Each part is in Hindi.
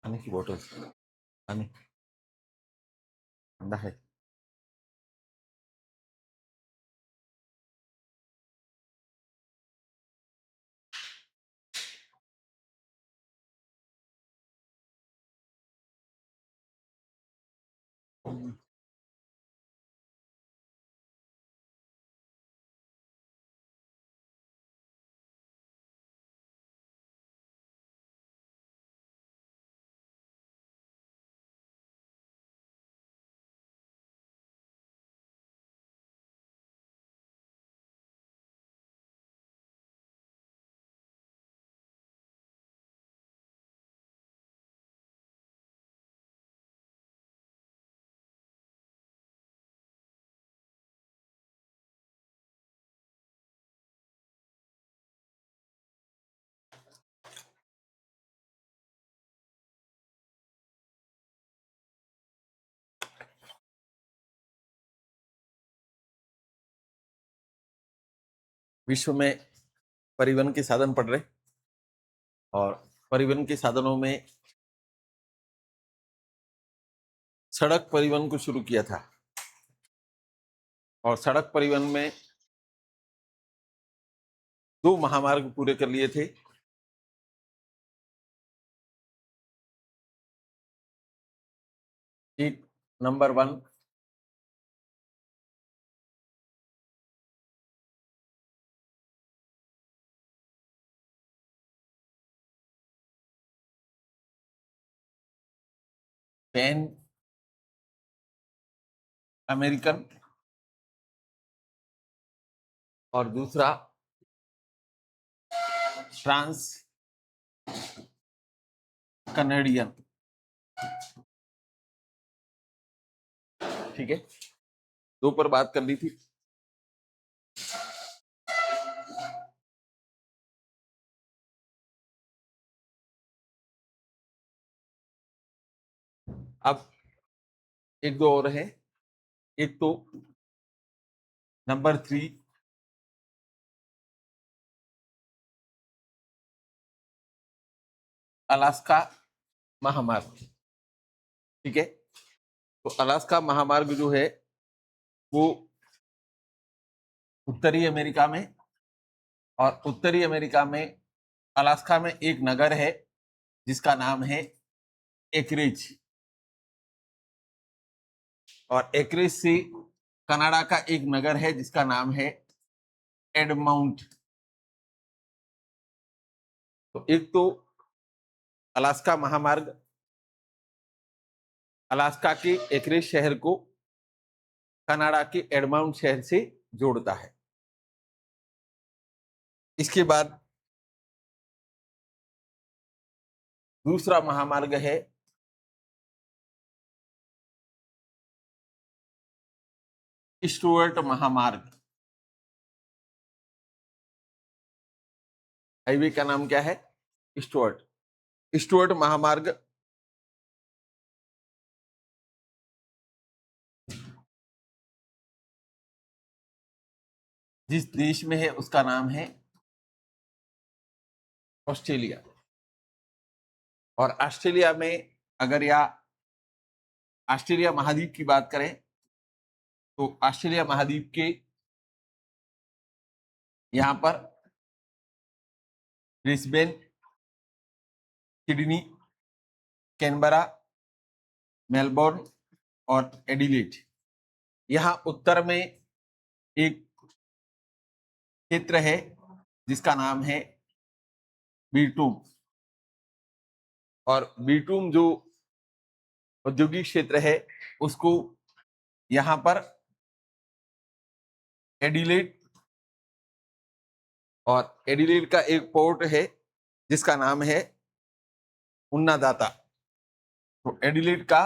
पानी की बोतल, पानी ठंडा है। विश्व में परिवहन के साधन पड़ रहे, और परिवहन के साधनों में सड़क परिवहन को शुरू किया था। और सड़क परिवहन में 2 महामार्ग पूरे कर लिए थे। एक नंबर 1 पैन अमेरिकन और दूसरा ट्रांस कनेडियन। ठीक है, 2 पर बात कर ली थी। अब 1-2 और है। एक तो नंबर 3 अलास्का महामार्ग। ठीक है, तो अलास्का महामार्ग जो है वो उत्तरी अमेरिका में, और उत्तरी अमेरिका में अलास्का में एक नगर है जिसका नाम है एकरिज, और एकरिज से कनाडा का एक नगर है जिसका नाम है एडमाउंट। तो एक तो अलास्का महामार्ग अलास्का के एकरिज शहर को कनाडा के एडमाउंट शहर से जोड़ता है। इसके बाद दूसरा महामार्ग है स्टुअर्ट महामार्ग। हाईवे का नाम क्या है? स्टुअर्ट। स्टुअर्ट महामार्ग जिस देश में है उसका नाम है ऑस्ट्रेलिया। और ऑस्ट्रेलिया में अगर या ऑस्ट्रेलिया महाद्वीप की बात करें तो ऑस्ट्रेलिया महाद्वीप के यहां पर ब्रिस्बेन, सिडनी, कैनबरा, मेलबोर्न और एडिलेड। यहां उत्तर में एक क्षेत्र है जिसका नाम है बीटूम। और बीटूम जो औद्योगिक क्षेत्र है उसको यहां पर एडिलेड, और एडिलेड का एक पोर्ट है जिसका नाम है उन्नादाता। तो एडिलेड का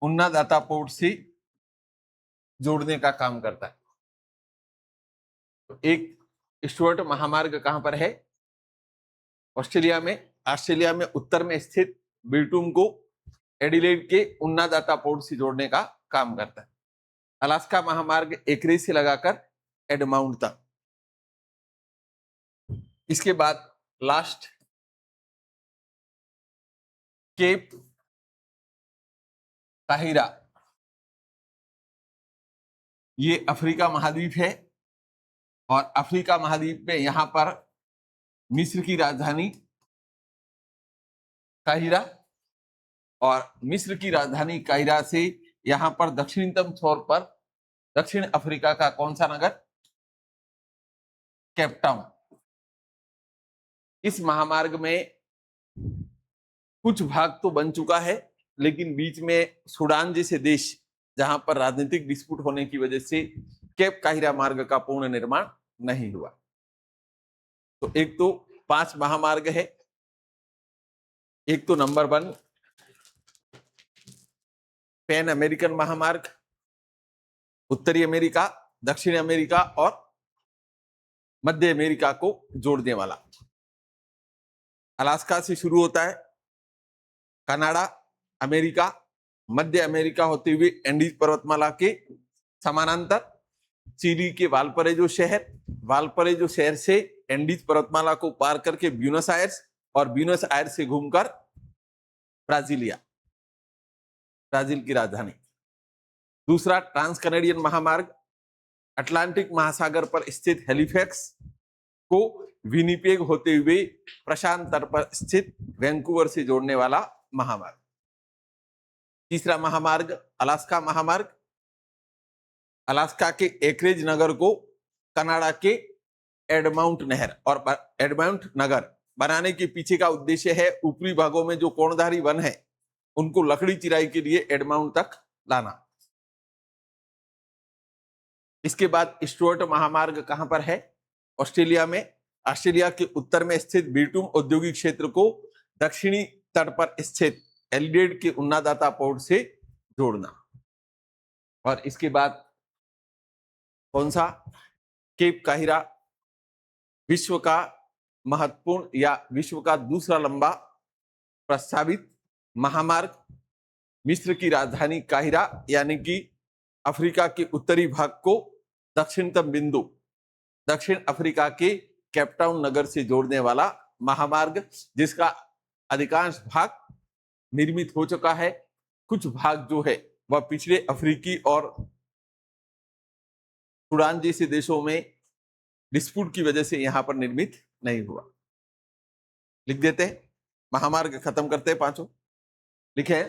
उन्नादाता पोर्ट से जोड़ने का काम करता है। तो एक स्टुअर्ट महामार्ग कहां पर है? ऑस्ट्रेलिया में। ऑस्ट्रेलिया में उत्तर में स्थित बीटूम को एडिलेड के उन्नादाता पोर्ट से जोड़ने का काम करता है। अलास्का महामार्ग एकरिज से लगाकर एडमाउंट तक। इसके बाद लास्ट केप काहिरा, ये अफ्रीका महाद्वीप है और अफ्रीका महाद्वीप में यहां पर मिस्र की राजधानी काहिरा, और मिस्र की राजधानी काहिरा से यहां पर दक्षिणतम छोर पर दक्षिण अफ्रीका का कौन सा नगर? Cape Town. इस महामार्ग में कुछ भाग तो बन चुका है, लेकिन बीच में सूडान जैसे देश जहां पर राजनीतिक डिस्प्यूट होने की वजह से केप काहिरा मार्ग का पूर्ण निर्माण नहीं हुआ। तो एक तो 5 महामार्ग है। एक तो नंबर 1 पैन अमेरिकन महामार्ग, उत्तरी अमेरिका, दक्षिण अमेरिका और मध्य अमेरिका को जोड़ने वाला। अलास्का से शुरू होता है, कनाडा, अमेरिका, मध्य अमेरिका होते हुए एंडीज पर्वतमाला के समानांतर चिली के वालपरेजो शहर से एंडीज पर्वतमाला को पार करके ब्यूनस आयर्स, और ब्यूनस आयर्स से घूमकर ब्राजीलिया, ब्राजील की राजधानी। दूसरा ट्रांस कनेडियन महामार्ग, अटलांटिक महासागर पर स्थित हैलिफैक्स को विनिपेग होते हुए प्रशांत तट पर स्थित वैंकूवर से जोड़ने वाला महामार्ग। तीसरा महामार्ग अलास्का महामार्ग, अलास्का के एकरेज नगर को कनाडा के एडमाउंट नहर और एडमाउंट नगर बनाने के पीछे का उद्देश्य है ऊपरी भागों में जो कोणधारी वन है उनको लकड़ी चिराई के लिए एडमाउंट तक लाना। इसके बाद स्टुअर्ट महामार्ग कहां पर है? ऑस्ट्रेलिया में। ऑस्ट्रेलिया के उत्तर में स्थित बीटूम औद्योगिक क्षेत्र को दक्षिणी तट पर स्थित एडिलेड के उन्नादाता पोर्ट से जोड़ना। और इसके बाद कौन सा? केप काहिरा, विश्व का महत्वपूर्ण या विश्व का दूसरा लंबा प्रस्तावित महामार्ग, मिस्र की राजधानी काहिरा यानी कि अफ्रीका के उत्तरी भाग को दक्षिणतम बिंदु दक्षिण अफ्रीका के केपटाउन नगर से जोड़ने वाला महामार्ग, जिसका अधिकांश भाग निर्मित हो चुका है। कुछ भाग जो है वह पिछले अफ्रीकी और सूडान जैसे देशों में डिस्प्यूट की वजह से यहां पर निर्मित नहीं हुआ। लिख देते हैं, महामार्ग खत्म करते हैं पांचों। लिखे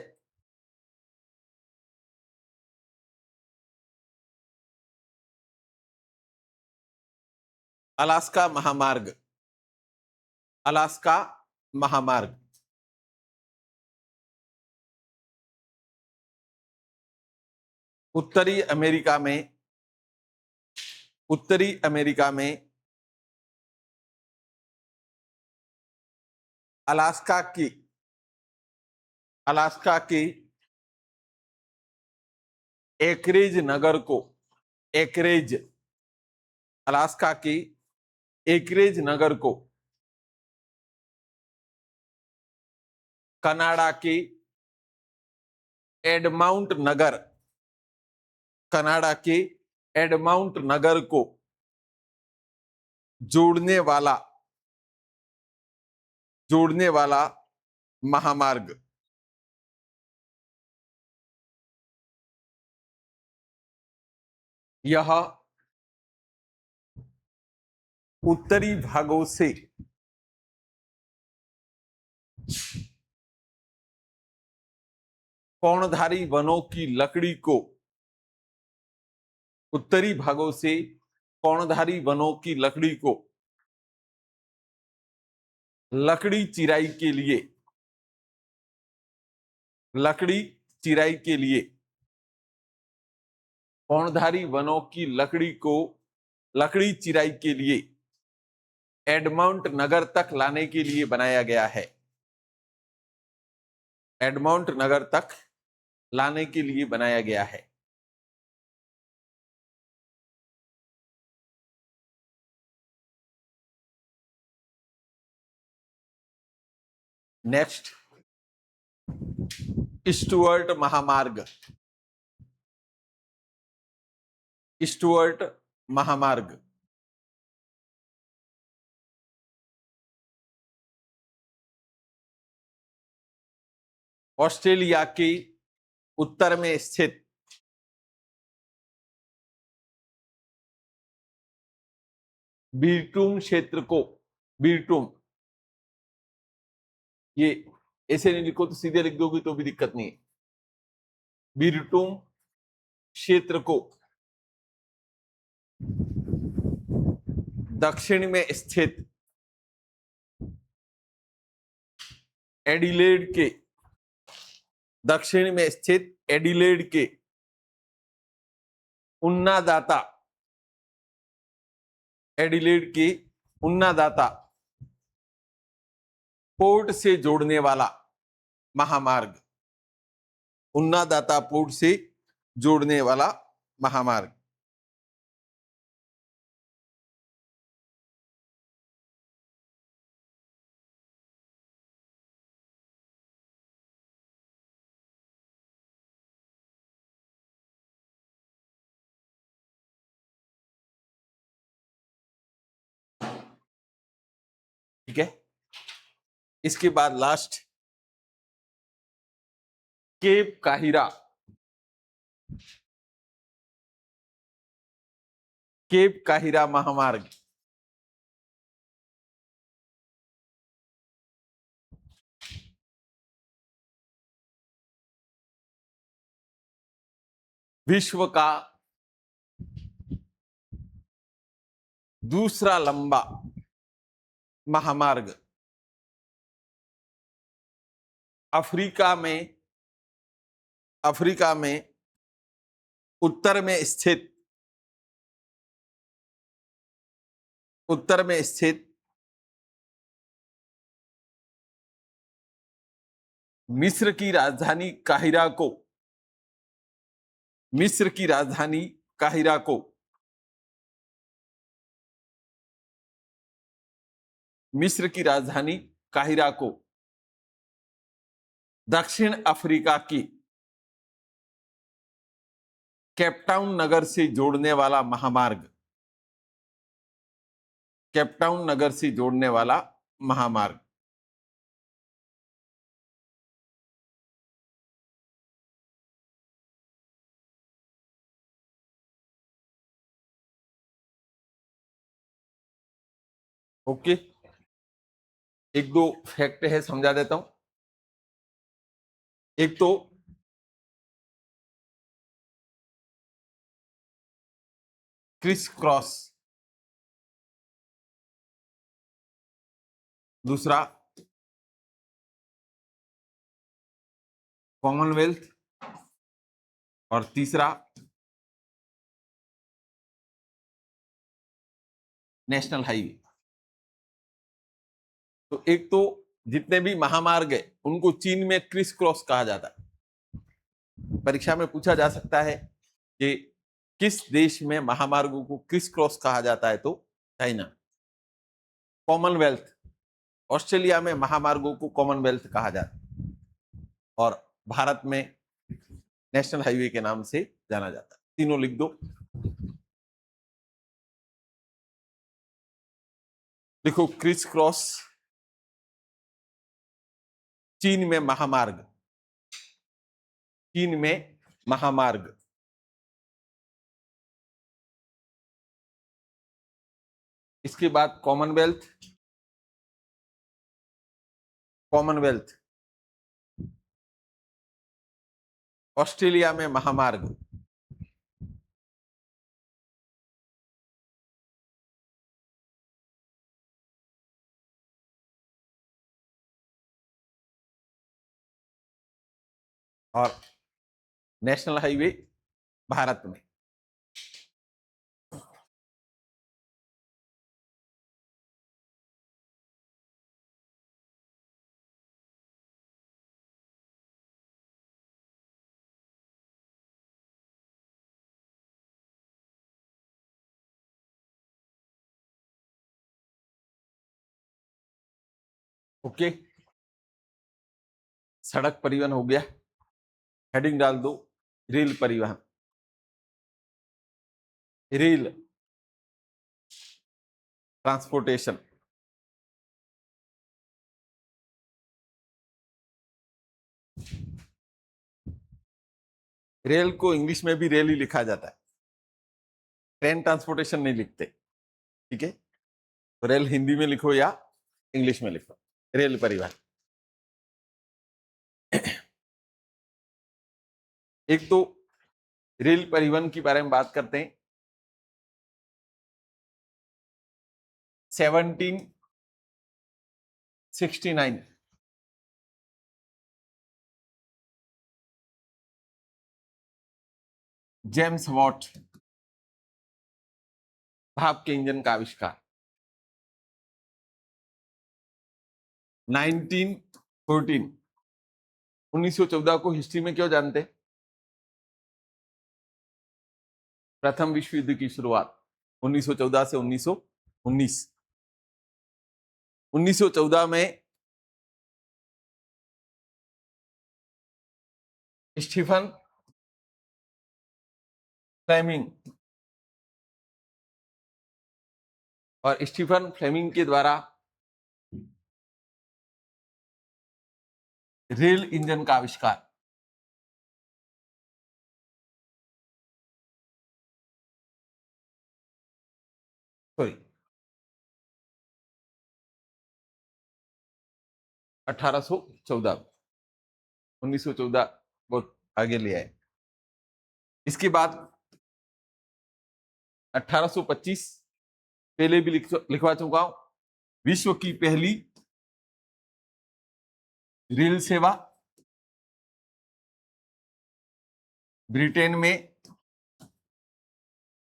अलास्का महामार्ग, अलास्का महामार्ग, उत्तरी अमेरिका में अलास्का की अलास्का की एकरेज नगर को कनाडा के एडमाउंट नगर को जोड़ने वाला महामार्ग। यह उत्तरी भागों से कोणधारी वनों की लकड़ी को लकड़ी चिराई के लिए कोणधारी वनों की लकड़ी को लकड़ी चिराई के लिए एडमाउंट नगर तक लाने के लिए बनाया गया है। एडमाउंट नगर तक लाने के लिए बनाया गया है। नेक्स्ट, स्टुअर्ट महामार्ग। ऑस्ट्रेलिया के उत्तर में स्थित बीरटूम क्षेत्र को, बीरटूम, ये ऐसे नहीं लिखो तो सीधे लिख दोगे तो भी दिक्कत नहीं है, बीरटूम क्षेत्र को दक्षिण में स्थित एडिलेड के, दक्षिण में स्थित एडिलेड के उन्नादाता, एडिलेड के उन्नादाता पोर्ट से जोड़ने वाला महामार्ग, उन्नादाता पोर्ट से जोड़ने वाला महामार्ग। ठीक है, इसके बाद लास्ट केप काहिरा, केप काहिरा महामार्ग, विश्व का दूसरा लंबा महामार्ग, अफ्रीका में, अफ्रीका में उत्तर में स्थित, उत्तर में स्थित मिस्र की राजधानी काहिरा को, मिस्र की राजधानी काहिरा को मिस्र की राजधानी काहिरा को दक्षिण अफ्रीका की केपटाउन नगर से जोड़ने वाला महामार्ग, केपटाउन नगर से जोड़ने वाला महामार्ग। ओके, एक दो फैक्ट है समझा देता हूं। एक तो क्रिस क्रॉस, दूसरा कॉमनवेल्थ, और तीसरा नेशनल हाईवे। तो एक तो जितने भी महामार्ग है उनको चीन में क्रिस क्रॉस कहा जाता है। परीक्षा में पूछा जा सकता है कि किस देश में महामार्गों को क्रिस क्रॉस कहा जाता है, तो चाइना। कॉमनवेल्थ, ऑस्ट्रेलिया में महामार्गों को कॉमनवेल्थ कहा जाता है, और भारत में नेशनल हाईवे के नाम से जाना जाता है। तीनों लिख दो। देखो, क्रिस क्रॉस चीन में महामार्ग, चीन में महामार्ग। इसके बाद कॉमनवेल्थ, कॉमनवेल्थ ऑस्ट्रेलिया में महामार्ग। और नेशनल हाईवे भारत में। ओके, सड़क परिवहन हो गया। हेडिंग डाल दो रेल परिवहन, रेल ट्रांसपोर्टेशन। रेल को इंग्लिश में भी रेल ही लिखा जाता है, ट्रेन ट्रांसपोर्टेशन नहीं लिखते, ठीक है। तो रेल हिंदी में लिखो या इंग्लिश में लिखो, रेल परिवहन। एक तो रेल परिवहन के बारे में बात करते हैं। 1769 जेम्स वॉट, भाप के इंजन का आविष्कार। 1914 1914 को हिस्ट्री में क्यों जानते? प्रथम विश्व युद्ध की शुरुआत 1914 से 1919। 1914 में स्टीफन फ्लेमिंग और स्टीफन फ्लेमिंग के द्वारा रेल इंजन का आविष्कार। सॉरी 1814, 1914 बहुत आगे ले आए। इसके बाद 1825 पहले भी लिखवा चुका हूं, विश्व की पहली रेल सेवा ब्रिटेन में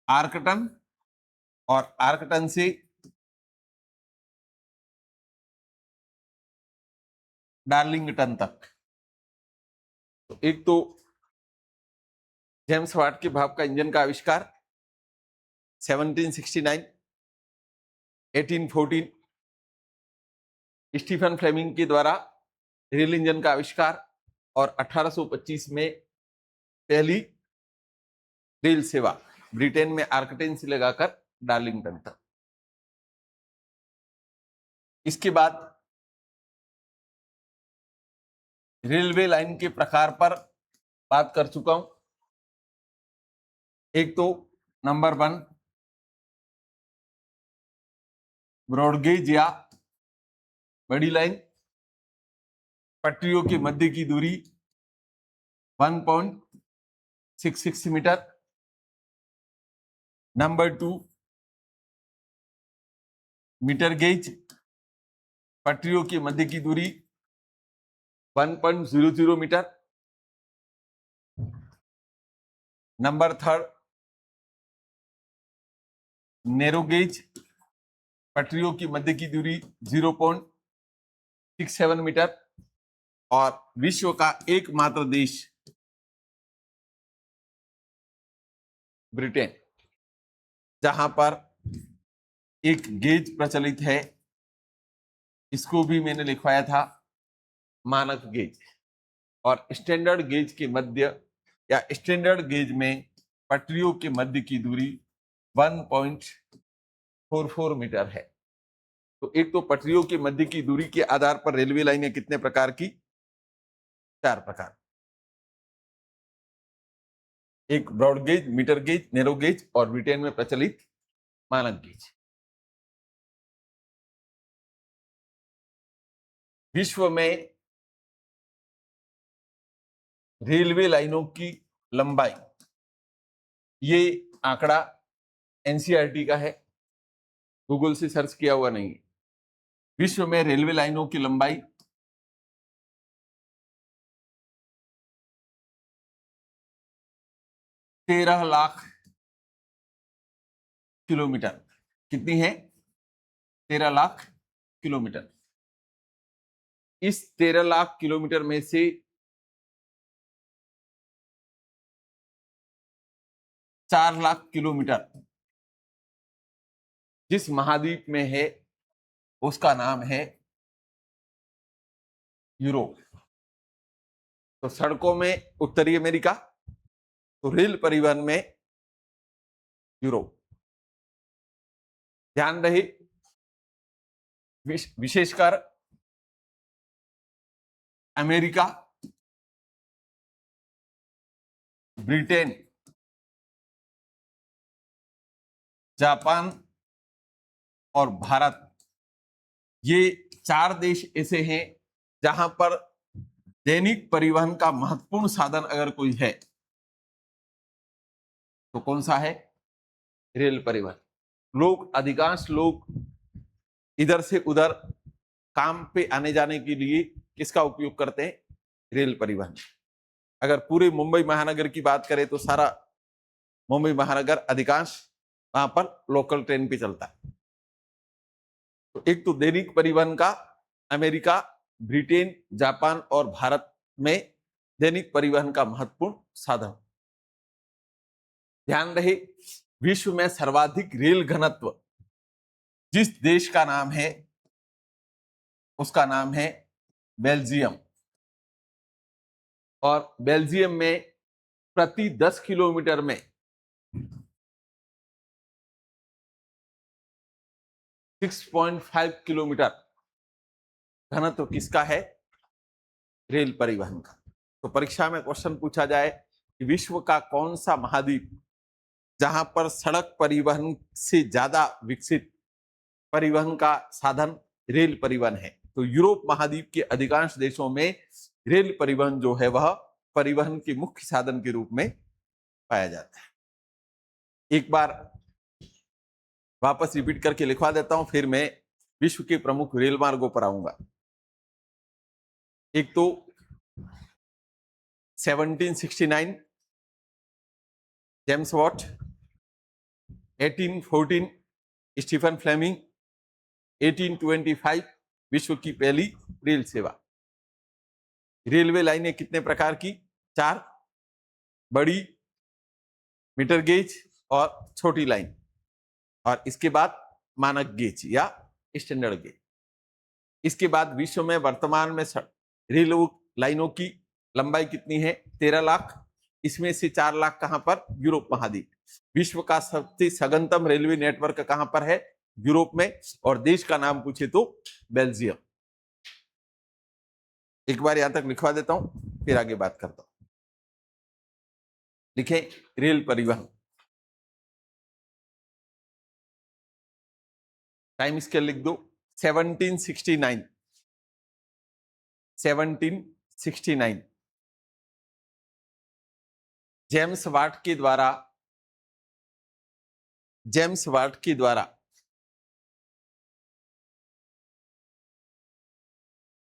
आर्कटन और आर्कटन से डार्लिंगटन तक। तो एक तो जेम्स वाट के भाप का इंजन का आविष्कार 1769, 1814 स्टीफन फ्लेमिंग के द्वारा रेल इंजन का आविष्कार और 1825 में पहली रेल सेवा ब्रिटेन में आर्कटन से लगाकर डार्लिंगटन तक। इसके बाद रेलवे लाइन के प्रकार पर बात कर चुका हूं। एक तो नंबर 1 ब्रॉडगेज या बड़ी लाइन, पटरियों के मध्य की दूरी 1.66 मीटर। नंबर 2 मीटर गेज, पटरियों के मध्य की दूरी 1.00 मीटर। नंबर 3 नैरो गेज, पटरियों की मध्य की दूरी 0.67 मीटर। और विश्व का एकमात्र देश ब्रिटेन, जहां पर एक गेज प्रचलित है, इसको भी मैंने लिखवाया था मानक गेज। और स्टैंडर्ड गेज के मध्य या स्टैंडर्ड गेज में पटरियों के मध्य की दूरी 1.44 मीटर है। तो एक तो पटरियों के मध्य की दूरी के आधार पर रेलवे लाइनें कितने प्रकार की? 4 प्रकार। एक broad gauge, metre gauge, narrow gauge और ब्रिटेन में प्रचलित मानक गेज। विश्व में रेलवे लाइनों की लंबाई, ये आंकड़ा एनसीईआरटी का है, गूगल से सर्च किया हुआ नहीं है। विश्व में रेलवे लाइनों की लंबाई 13 लाख किलोमीटर। कितनी है? 13 लाख किलोमीटर। इस 13 लाख किलोमीटर में से 4 लाख किलोमीटर जिस महाद्वीप में है उसका नाम है यूरोप। तो सड़कों में उत्तरी अमेरिका, तो रेल परिवहन में यूरोप। ध्यान रहे विशेषकर अमेरिका, ब्रिटेन, जापान और भारत, ये 4 देश ऐसे हैं जहां पर दैनिक परिवहन का महत्वपूर्ण साधन अगर कोई है तो कौन सा है? रेल परिवहन। अधिकांश लोग इधर से उधर काम पे आने जाने के लिए किसका उपयोग करते हैं? रेल परिवहन। अगर पूरे मुंबई महानगर की बात करें तो सारा मुंबई महानगर अधिकांश वहां पर लोकल ट्रेन पे चलता है। तो एक तो दैनिक परिवहन का अमेरिका, ब्रिटेन, जापान और भारत में दैनिक परिवहन का महत्वपूर्ण साधन। ध्यान रहे, विश्व में सर्वाधिक रेल घनत्व जिस देश का नाम है उसका नाम है बेल्जियम। और बेल्जियम में प्रति 10 किलोमीटर में 6.5 किलोमीटर घनत्व किसका है? रेल परिवहन का। तो परीक्षा में क्वेश्चन पूछा जाए कि विश्व का कौन सा महाद्वीप जहां पर सड़क परिवहन से ज्यादा विकसित परिवहन का साधन रेल परिवहन है, तो यूरोप महाद्वीप के अधिकांश देशों में रेल परिवहन जो है वह परिवहन के मुख्य साधन के रूप में पाया जाता है। एक बार वापस रिपीट करके लिखवा देता हूं, फिर मैं विश्व के प्रमुख रेल मार्गों पर आऊंगा। एक तो 1769 जेम्स वॉट, 1814 स्टीफन फ्लेमिंग, 1825 विश्व की पहली रेल सेवा। रेलवे लाइनें कितने प्रकार की? 4, बड़ी, मीटर गेज और छोटी लाइन, और इसके बाद मानक गेज या स्टैंडर्ड गेज। इसके बाद विश्व में वर्तमान में रेल लाइनों की लंबाई कितनी है? 13 लाख। इसमें से 4 लाख कहां पर? यूरोप महाद्वीप। विश्व का सबसे सघनतम रेलवे नेटवर्क कहां पर है? यूरोप में। और देश का नाम पूछे तो बेल्जियम। एक बार यहां तक लिखवा देता हूं, फिर आगे बात करता हूं। लिखें, रेल परिवहन। टाइम स्केल लिख दो, 1769। 1769 जेम्स वाट के द्वारा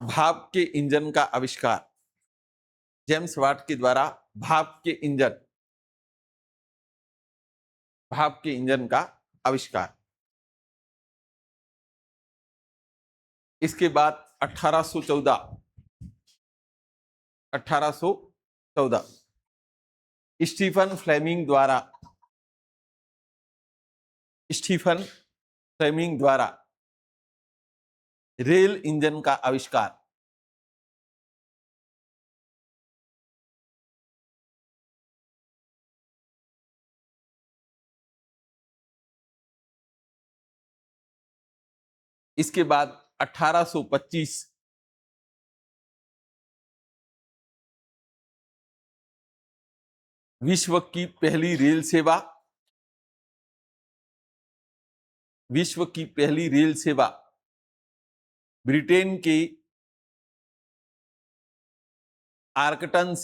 भाप के इंजन का आविष्कार। जेम्स वाट के द्वारा भाप के इंजन का आविष्कार। इसके बाद 1814 स्टीफन फ्लेमिंग द्वारा रेल इंजन का आविष्कार। इसके बाद 1825 विश्व की पहली रेल सेवा ब्रिटेन के आर्कटन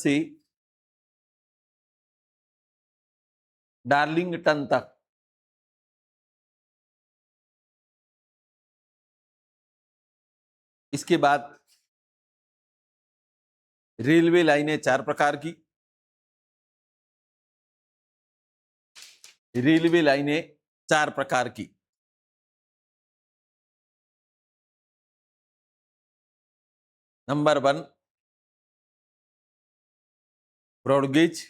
से डार्लिंगटन तक। इसके बाद रेलवे लाइनें 4 प्रकार की। Number 1 broad gauge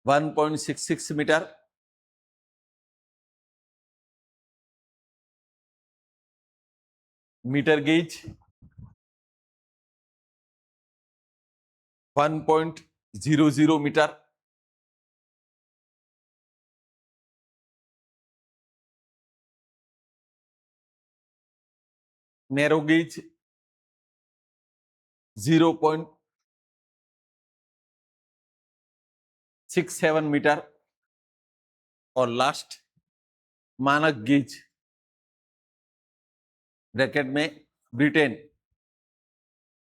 1.66 metre. Metre gauge 1.00 metre. Narrow gauge 0.67 metre और लास्ट मानक गेज ब्रैकेट में ब्रिटेन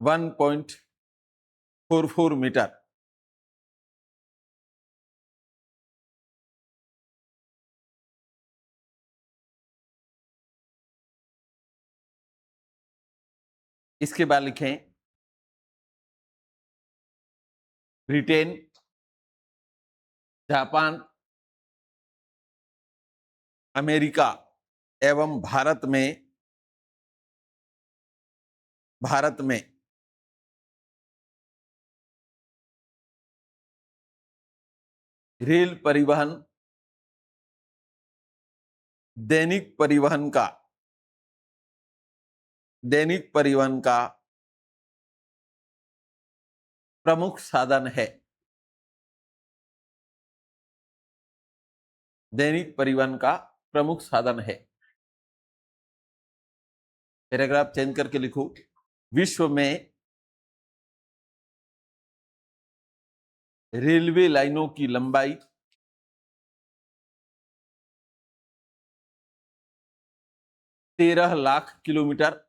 1.44 मीटर। इसके बाद लिखें ब्रिटेन, जापान, अमेरिका एवं भारत में रेल परिवहन, दैनिक परिवहन का प्रमुख साधन है। दैनिक परिवहन का प्रमुख साधन है। पैराग्राफ चेंज करके लिखो, विश्व में रेलवे लाइनों की लंबाई 13 लाख किलोमीटर,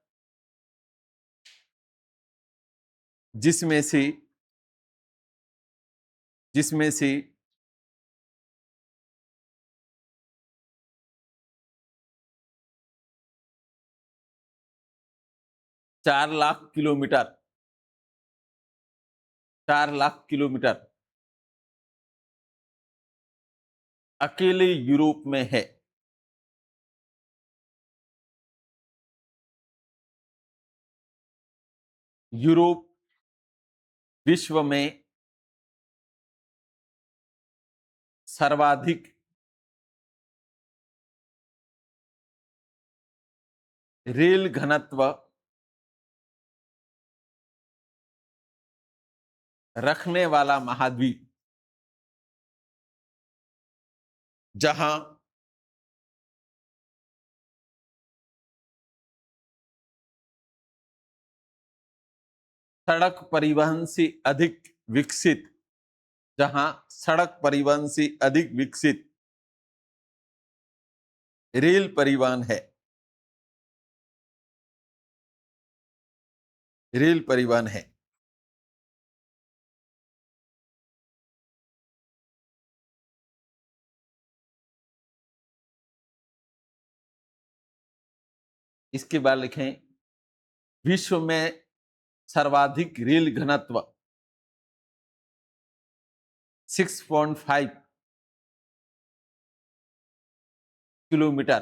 जिसमें से 4 लाख किलोमीटर अकेले यूरोप में है। यूरोप विश्व में सर्वाधिक रेल घनत्व रखने वाला महाद्वीप, जहां सड़क परिवहन से अधिक विकसित रेल परिवहन है। इसके बाद लिखें विश्व में सर्वाधिक रेल घनत्व 6.5 किलोमीटर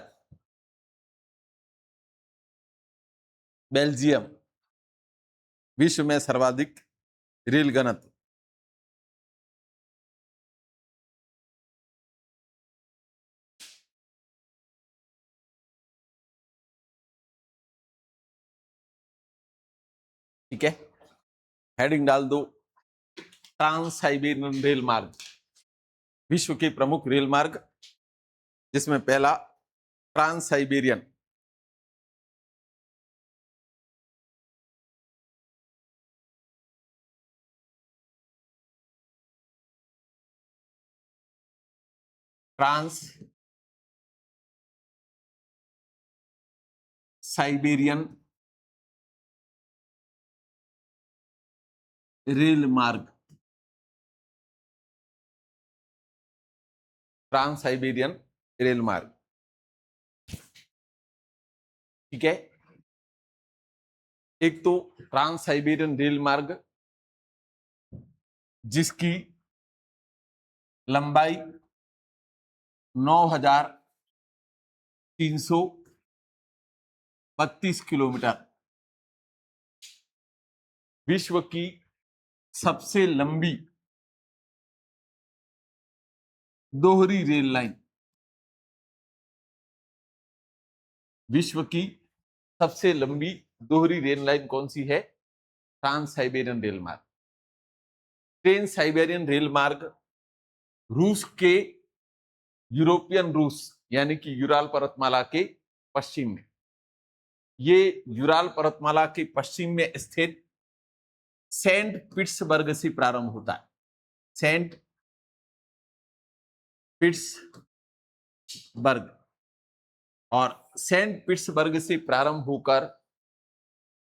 बेल्जियम। विश्व में सर्वाधिक रेल घनत्व। ठीक है, हेडिंग डाल दो, ट्रांस साइबेरियन रेल मार्ग। विश्व के प्रमुख रेल मार्ग, जिसमें पहला ट्रांस साइबेरियन। ट्रांस साइबेरियन रेल मार्ग। ट्रांस साइबेरियन रेल मार्ग। ठीक है, एक तो ट्रांस साइबेरियन रेल मार्ग जिसकी लंबाई 9,332 किलोमीटर, विश्व की सबसे लंबी दोहरी रेल लाइन। विश्व की सबसे लंबी दोहरी रेल लाइन कौन सी है? ट्रांस साइबेरियन रेल मार्ग। ट्रांस साइबेरियन रेल मार्ग रूस के यूरोपियन रूस यानी कि यूराल पर्वतमाला के पश्चिम में, ये यूराल पर्वतमाला के पश्चिम में स्थित सेंट पीट्सबर्ग से प्रारंभ होता है। सेंट पीट्सबर्ग, और सेंट पीट्सबर्ग से प्रारंभ होकर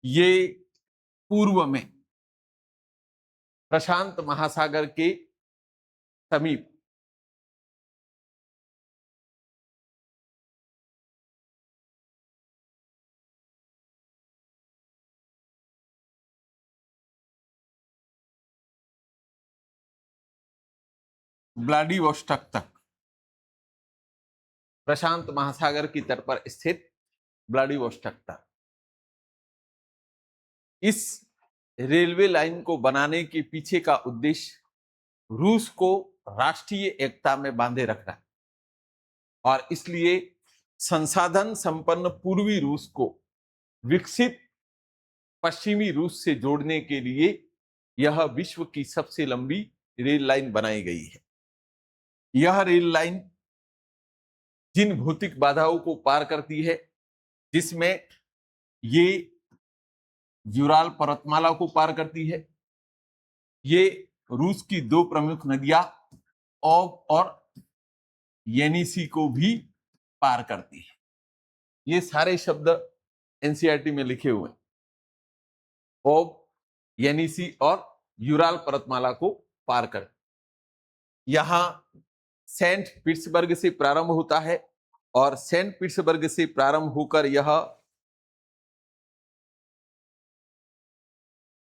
ये पूर्व में प्रशांत महासागर के समीप व्लादिवोस्टॉक तक, प्रशांत महासागर की तट पर स्थित व्लादिवोस्टॉक तक, इस रेलवे लाइन को बनाने के पीछे का उद्देश्य रूस को राष्ट्रीय एकता में बांधे रखना है, और इसलिए संसाधन संपन्न पूर्वी रूस को विकसित पश्चिमी रूस से जोड़ने के लिए यह विश्व की सबसे लंबी रेल लाइन बनाई गई है। यह रेल लाइन जिन भौतिक बाधाओं को पार करती है, जिसमें ये यूराल पर्वतमाला को पार करती है, ये रूस की दो प्रमुख नदियां ओब और येनिसी को भी पार करती है। ये सारे शब्द एनसीईआरटी में लिखे हुए हैं। ओब, येनिसी और यूराल पर्वतमाला को पार कर, यहां सेंट पीट्सबर्ग से प्रारंभ होता है, और सेंट पीट्सबर्ग से प्रारंभ होकर यह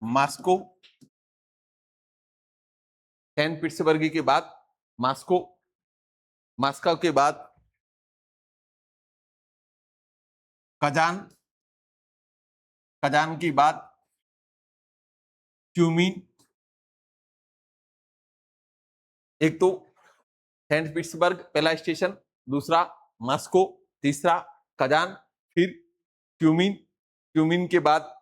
मॉस्को, सेंट पीट्सबर्ग के बाद मॉस्को, मॉस्को के बाद कजान, कजान की बात ट्यूमिन, एक तो सेंट पीट्सबर्ग पहला स्टेशन, दूसरा मॉस्को, तीसरा कजान, फिर ट्यूमिन, ट्यूमिन के बाद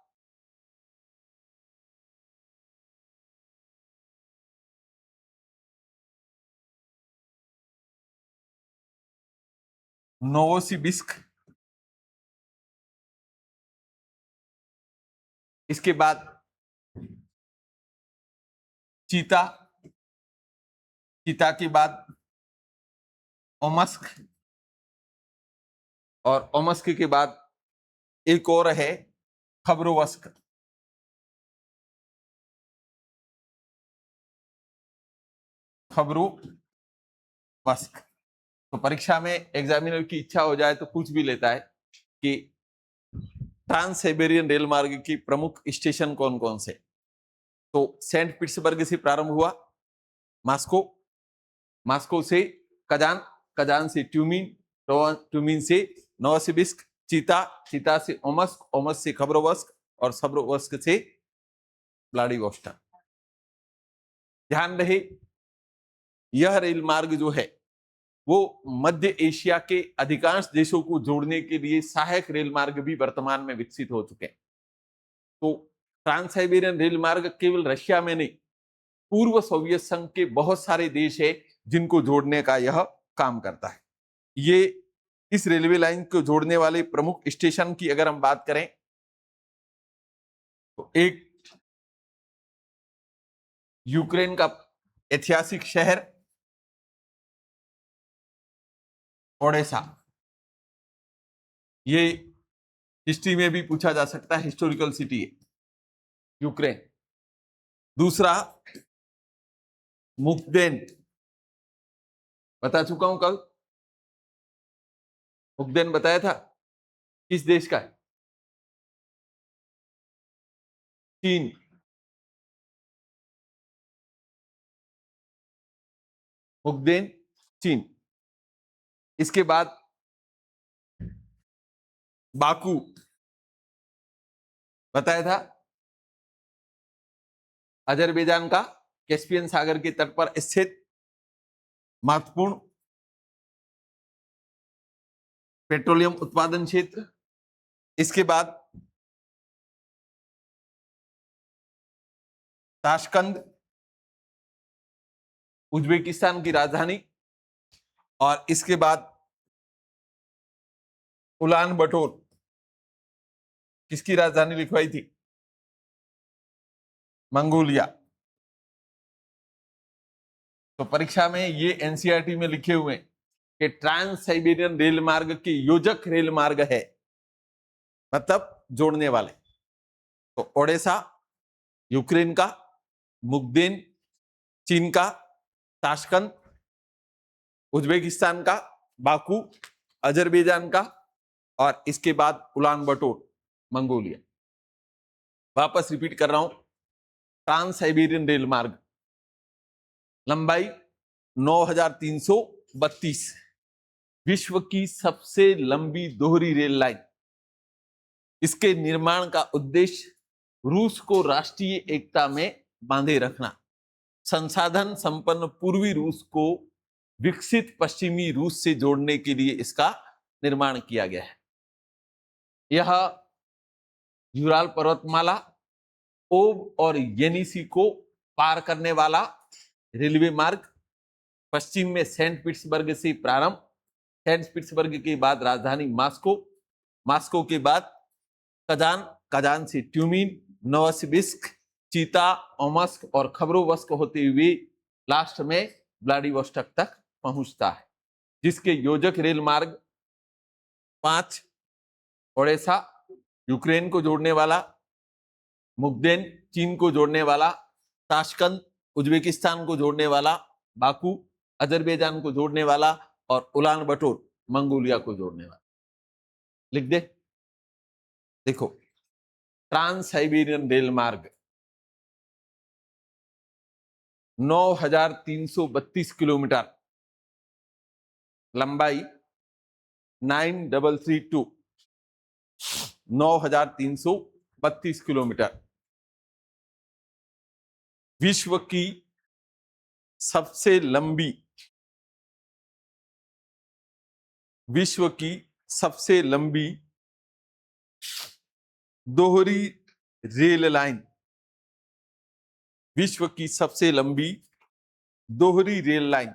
नोवोसिबिर्स्क, इसके बाद चीता, चीता के बाद ओमस्क, और ओमस्क के बाद एक और है खबरोवस्क। खबरोवस्क, तो परीक्षा में एग्जामिनर की इच्छा हो जाए तो पूछ भी लेता है कि ट्रांस साइबेरियन रेल मार्ग की प्रमुख स्टेशन कौन कौन से। तो सेंट पीट्सबर्ग से प्रारंभ हुआ मॉस्को, मॉस्को से कजान, कजान से ट्यूमिन, ट्यूमिन से नोवोसिबिर्स्क, चीता, चीता से ओमस्क, ओमस्क से खबरोवस्क, और खबरोवस्क से व्लादिवोस्टॉक। ध्यान रहे, यह रेल मार्ग जो है वो मध्य एशिया के अधिकांश देशों को जोड़ने के लिए सहायक रेल मार्ग भी वर्तमान में विकसित हो चुके हैं। तो ट्रांस साइबेरियन रेल मार्ग केवल रशिया में नहीं, पूर्व सोवियत संघ के बहुत सारे देश है जिनको जोड़ने का यह काम करता है। ये इस रेलवे लाइन को जोड़ने वाले प्रमुख स्टेशन की अगर हम बात करें तो एक यूक्रेन का ऐतिहासिक शहर ओडेसा, ये हिस्ट्री में भी पूछा जा सकता है, हिस्टोरिकल सिटी है यूक्रेन। दूसरा मुक्देन, बता चुका हूं कल, मुक्देन बताया था किस देश का है? चीन। मुक्देन चीन। इसके बाद बाकू, बताया था अजरबैजान का कैस्पियन सागर के तट पर स्थित महत्वपूर्ण पेट्रोलियम उत्पादन क्षेत्र। इसके बाद ताशकंद, उज्बेकिस्तान की राजधानी, और इसके बाद उलान बटोर, किसकी राजधानी लिखवाई थी? मंगोलिया। तो परीक्षा में ये एनसीईआरटी में लिखे हुए हैं कि ट्रांस साइबेरियन रेल मार्ग के योजक रेल मार्ग है, मतलब जोड़ने वाले। तो ओडिशा यूक्रेन का, मुगदेन चीन का, ताशकंद उज्बेकिस्तान का, बाकू अजरबैजान का, और इसके बाद उलान बटोर मंगोलिया। वापस रिपीट कर रहा हूं, ट्रांस साइबेरियन रेल मार्ग, लंबाई 9332, विश्व की सबसे लंबी दोहरी रेल लाइन। इसके निर्माण का उद्देश्य रूस को राष्ट्रीय एकता में बांधे रखना, संसाधन संपन्न पूर्वी रूस को विकसित पश्चिमी रूस से जोड़ने के लिए इसका निर्माण किया गया है। यह यूराल पर्वतमाला, ओब और येनिसी को पार करने वाला रेलवे मार्ग, पश्चिम में सेंट पीटर्सबर्ग से प्रारंभ, सेंट पीटर्सबर्ग के बाद राजधानी मास्को, मास्को के बाद कजान, कजान से ट्यूमिन, नोवसिबिर्स्क, चीता, ओमस्क और खबरोवस्क होते हुए लास्ट में व्लादिवोस्टोक तक पहुंचता है, जिसके योजक रेल मार्ग 5 ओडिशा यूक्रेन को जोड़ने वाला, मुगदेन चीन को जोड़ने वाला, ताशकंद उज्बेकिस्तान को जोड़ने वाला, बाकू अजरबैजान को जोड़ने वाला और उलान बटोर मंगोलिया को जोड़ने वाला। लिख दे। देखो, ट्रांस साइबेरियन रेल मार्ग 9332 किलोमीटर, लंबाई 9332, 9332 किलोमीटर, विश्व की सबसे लंबी, विश्व की सबसे लंबी दोहरी रेल लाइन, विश्व की सबसे लंबी दोहरी रेल लाइन।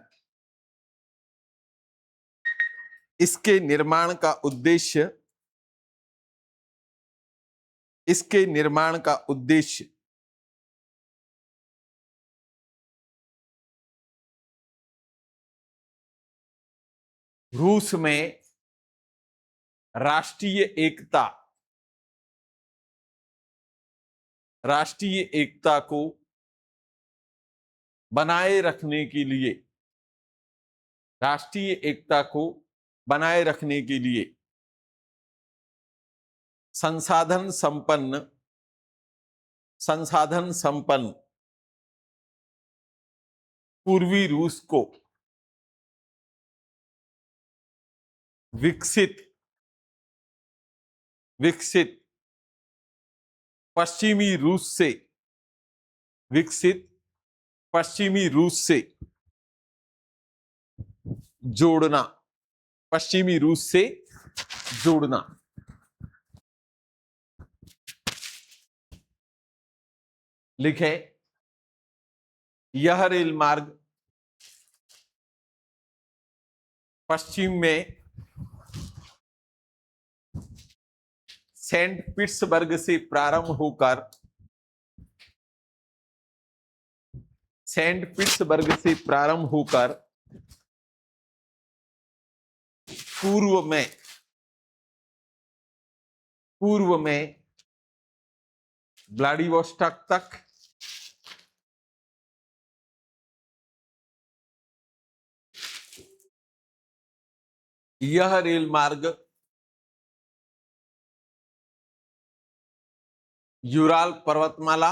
इसके निर्माण का उद्देश्य, इसके निर्माण का उद्देश्य रूस में राष्ट्रीय एकता, राष्ट्रीय एकता को बनाए रखने के लिए, राष्ट्रीय एकता को बनाए रखने के लिए संसाधन संपन्न, संसाधन संपन्न पूर्वी रूस को विकसित, विकसित पश्चिमी रूस से, विकसित पश्चिमी रूस से जोड़ना, पश्चिमी रूस से जोड़ना। लिखे, यह रेल मार्ग पश्चिम में सेंट पीटर्सबर्ग से प्रारंभ होकर, सेंट पीटर्सबर्ग से प्रारंभ होकर पूर्व में, पूर्व में व्लादिवोस्टोक तक, यह रेल मार्ग यूराल पर्वतमाला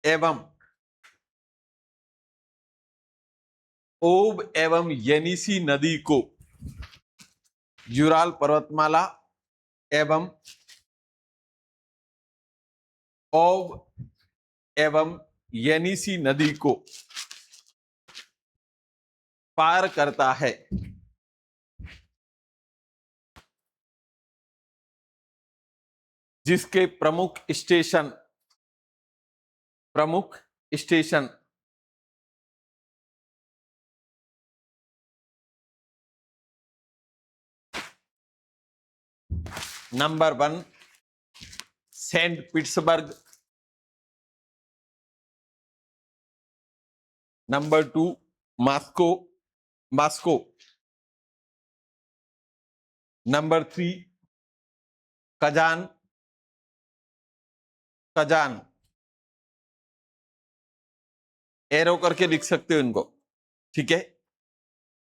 एवं ओब एवं येनिसी नदी को, यूराल पर्वतमाला एवं ओब एवं येनिसी नदी को पार करता है, जिसके प्रमुख स्टेशन, प्रमुख station number 1 Saint Petersburg, number 2 Moscow, Moscow. Number 3 Kazan, Kazan. Arrow करके लिख सकते हो इनको, ठीक है।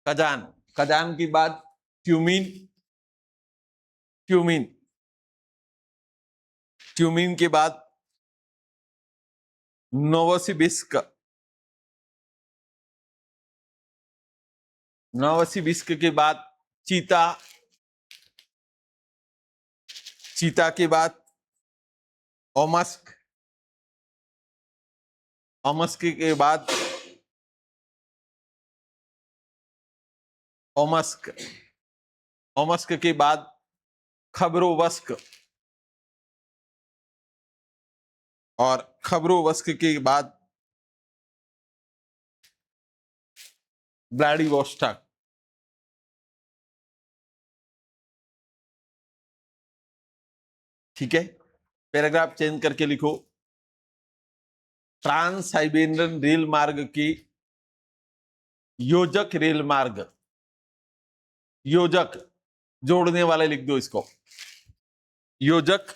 कजान, कजान के बाद ट्यूमिन, ट्यूमिन, ट्यूमिन के बाद नोवोसिबिस्क, नोवोसिबिस्क के बाद चीता, चीता के बाद ओमस्क, ओमस्क के बाद ओमस्क, ओमस्क के बाद खबरोवस्क, और खबरोवस्क के बाद व्लादिवोस्टॉक। ठीक है, पैराग्राफ चेंज करके लिखो। ट्रांस साइबेरियन रेल मार्ग की योजक रेल मार्ग, योजक जोड़ने वाले लिख दो इसको, योजक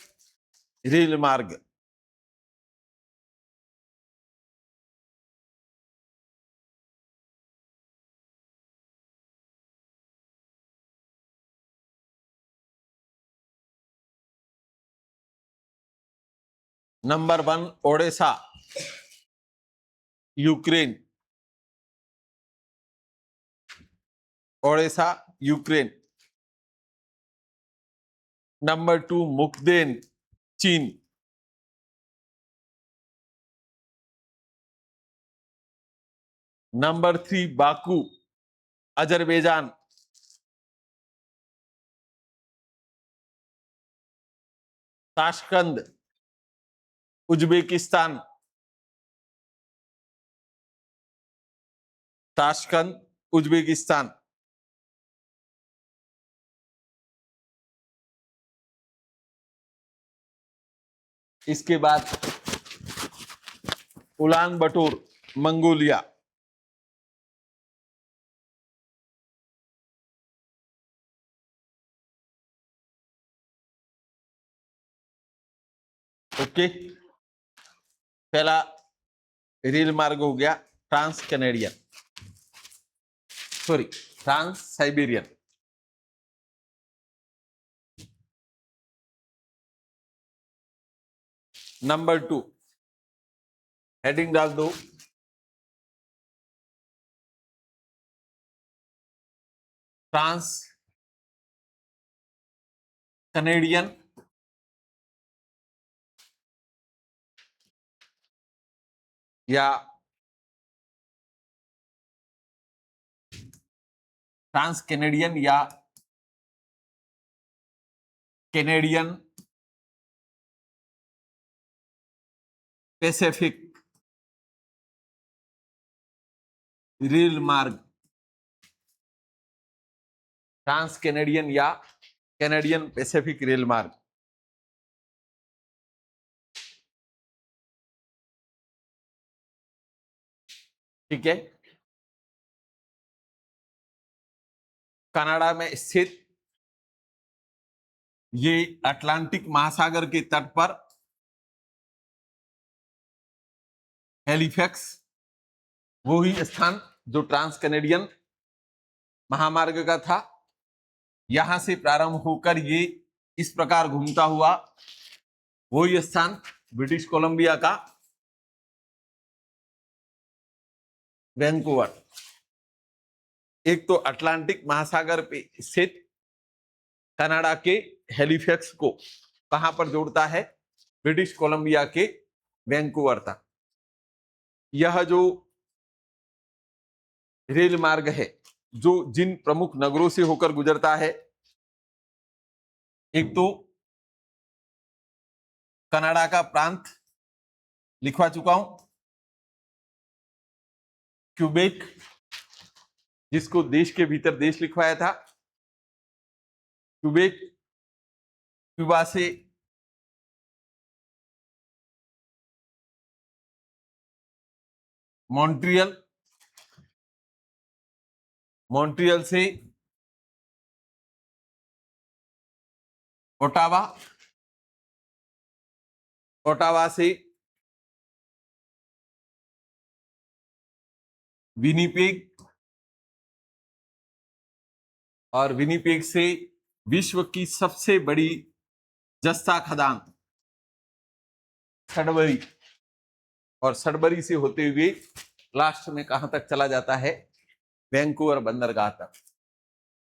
रेल मार्ग। Number 1 Odesa, Ukraine, Odesa Ukraine. Number 2 Mukden, चीन। Number 3 Baku, Azerbaijan. Tashkent, Uzbekistan, Tashkent Uzbekistan. इसके बाद उलान बटोर, मंगोलिया। ओके, पहला रेल मार्ग हो गया trans Canadian, sorry trans Siberian. Number 2 heading डाल दो, ट्रांस कैनेडियन या ट्रांस कैनेडियन या कैनेडियन पैसिफिक रेल मार्ग, ट्रांस कैनेडियन या कैनेडियन पैसिफिक रेल मार्ग। ठीक है, कनाडा में स्थित ये अटलांटिक महासागर के तट पर हैलिफैक्स, वही स्थान जो ट्रांस कैनेडियन महामार्ग का था, यहां से प्रारंभ होकर ये इस प्रकार घूमता हुआ वही स्थान ब्रिटिश कोलंबिया का वैंकूवर। एक तो अटलांटिक महासागर पे स्थित कनाडा के हैलिफैक्स को कहां पर जोड़ता है, ब्रिटिश कोलंबिया के वैंकूवर तक। यह जो रेल मार्ग है जो जिन प्रमुख नगरों से होकर गुजरता है, एक तो कनाडा का प्रांत लिखवा चुका हूं, क्यूबेक, जिसको देश के भीतर देश लिखवाया था, क्यूबेक, क्यूबा से मॉन्ट्रियल, मॉन्ट्रियल से ओटावा, ओटावा से विनिपेग और विनिपेग से विश्व की सबसे बड़ी जस्ता खदान सडबरी, और सडबरी से होते हुए लास्ट में कहां तक चला जाता है? वैंकूवर बंदरगाह तक।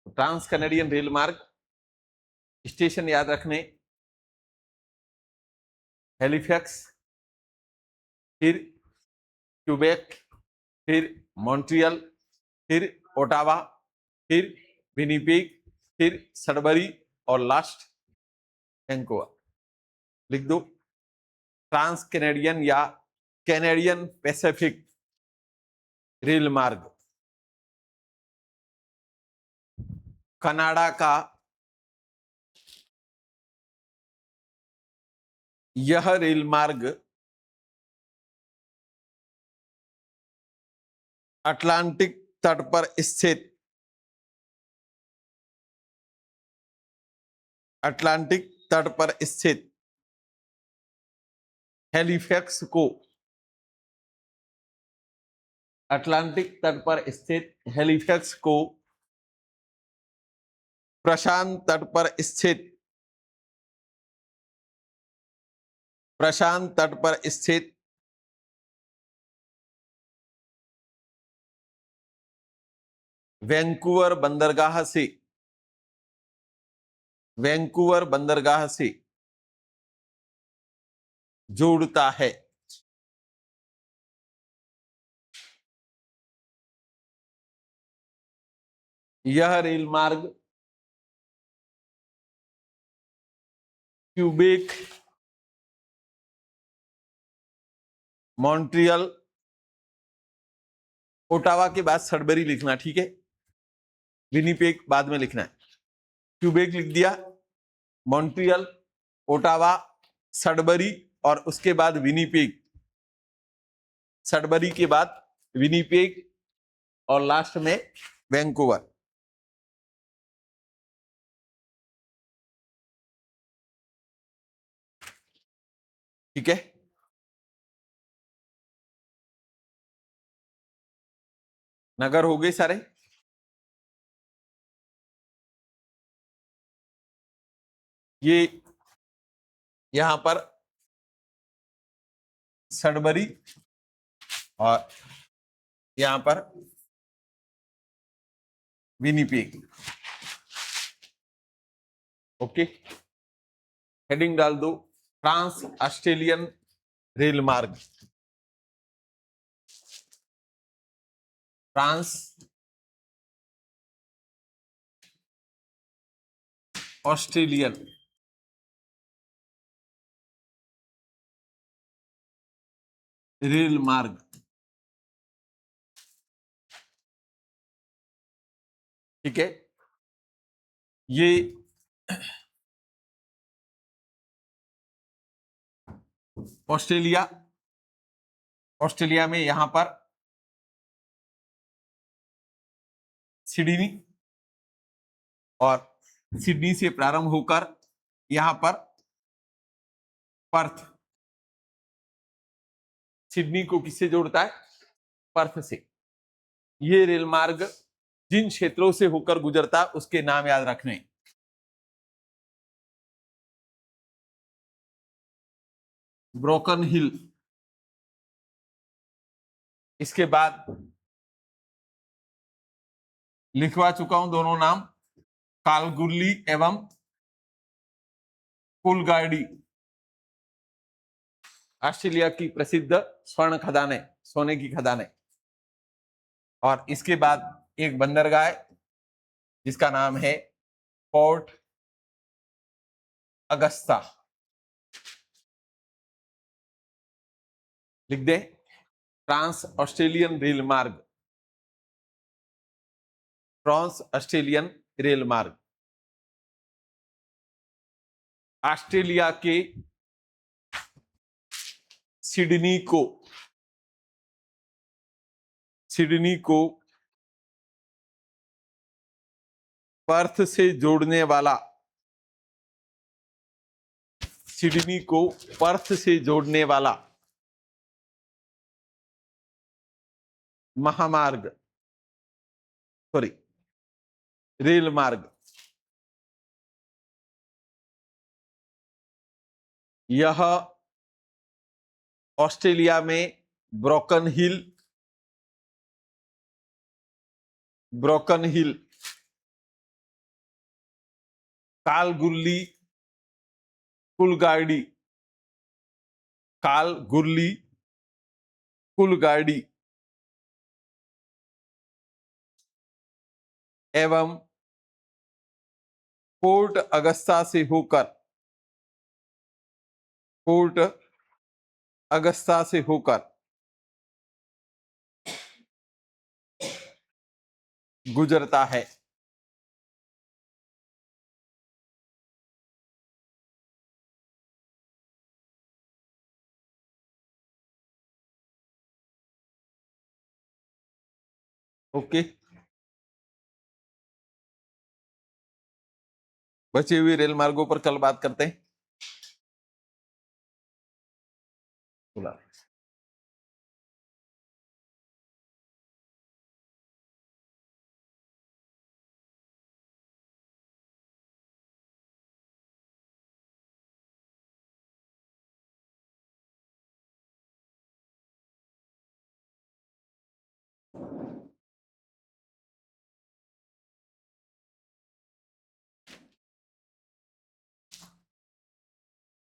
ट्रांस कैनेडियन रेल मार्ग स्टेशन याद रखने, हैलिफैक्स, फिर क्यूबेक, फिर मॉन्ट्रियल, फिर ओटावा, फिर विनिपेग, फिर सडबरी और लास्ट वैंकूवर। लिख दो। ट्रांस कैनेडियन या कैनेडियन पैसिफिक रेल मार्ग कनाडा का यह रेल मार्ग अटलांटिक तट पर स्थित अटलांटिक तट पर स्थित हैलिफैक्स को अटलांटिक तट पर स्थित हैलिफैक्स को प्रशांत तट पर स्थित प्रशांत तट पर स्थित वैंकूवर बंदरगाह से वैंकूवर बंदरगाह से जोड़ता है। यह रेल मार्ग क्यूबेक, मॉन्ट्रियल, ओटावा के बाद सडबरी लिखना, ठीक है? विनिपेग बाद में लिखना है। क्यूबेक लिख दिया, मॉन्ट्रियल, ओटावा, सडबरी और उसके बाद विनिपेग, सडबरी के बाद विनिपेग और लास्ट में वैंकूवर। ठीक है? नगर हो गए सारे? ये यहां पर सडबरी और यहां पर विनिपेग। ओके, हेडिंग डाल दो, ट्रांस ऑस्ट्रेलियन रेल मार्ग। ट्रांस ऑस्ट्रेलियन रेल मार्ग। ठीक है, ये ऑस्ट्रेलिया, ऑस्ट्रेलिया में यहां पर सिडनी और सिडनी से प्रारंभ होकर यहां पर पर्थ, सिडनी को किससे जोड़ता है? पर्थ से। ये रेल मार्ग जिन क्षेत्रों से होकर गुजरता उसके नाम याद रखने। ब्रोकन हिल, इसके बाद लिखवा चुका हूं दोनों नाम, कालगुल्ली एवं कुलगाड़ी, ऑस्ट्रेलिया की प्रसिद्ध स्वर्ण खदानें, सोने की खदानें। और इसके बाद एक बंदरगाह जिसका नाम है पोर्ट अगस्ता। लिख दे, ट्रांस ऑस्ट्रेलियन रेल मार्ग, ट्रांस ऑस्ट्रेलियन रेल मार्ग ऑस्ट्रेलिया के सिडनी को पर्थ से जोड़ने वाला, सिडनी को पर्थ से जोड़ने वाला महामार्ग, सॉरी, रेल मार्ग, यह ऑस्ट्रेलिया में ब्रोकन हिल, कालगुर्ली, कुलगाड़ी, कालगुर्ली, कुलगाड़ी एवं पोर्ट अगस्ता से होकर, पोर्ट अगस्ता से होकर गुजरता है। ओके, बचे हुए रेल मार्गों पर कल बात करते हैं।